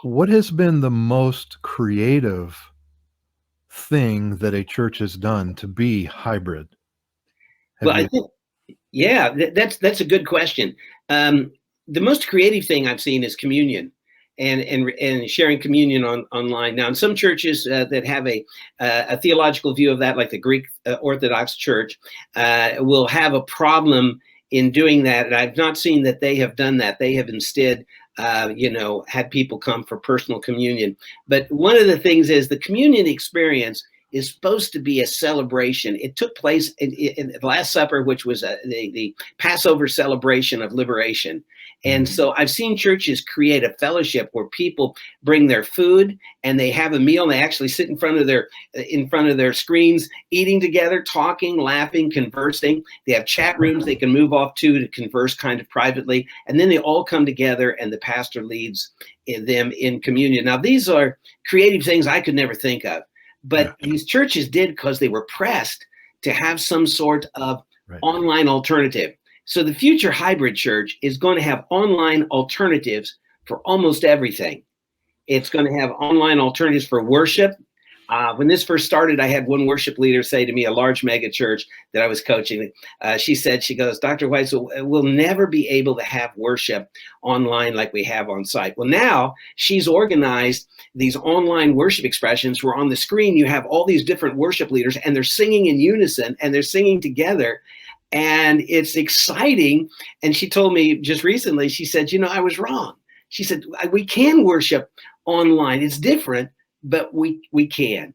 What has been the most creative thing that a church has done to be hybrid? Well, Have I you? think, yeah, that's a good question. Um, the most creative thing I've seen is communion, and sharing communion online. Now, in some churches that have a theological view of that, like the Greek Orthodox Church, will have a problem in doing that. And I've not seen that they have done that. They have instead, had people come for personal communion. But one of the things is the communion experience is supposed to be a celebration. It took place in the Last Supper, which was the Passover celebration of liberation. And Mhm. so I've seen churches create a fellowship where people bring their food and they have a meal and they actually sit in front of their screens, eating together, talking, laughing, conversing. They have chat rooms they can move off to converse kind of privately. And then they all come together and the pastor leads them in communion. Now, these are creative things I could never think of. Yeah, But these churches did because they were pressed to have some sort of right. online alternative. So the future hybrid church is going to have online alternatives for almost everything. It's going to have online alternatives for worship. When this first started, I had one worship leader say to me, a large mega church that I was coaching, she goes, Dr. White, so we'll never be able to have worship online like we have on site. Well, now she's organized these online worship expressions where on the screen you have all these different worship leaders and they're singing in unison and they're singing together. And it's exciting. And she told me just recently, she said, I was wrong. She said, we can worship online. It's different, but we can.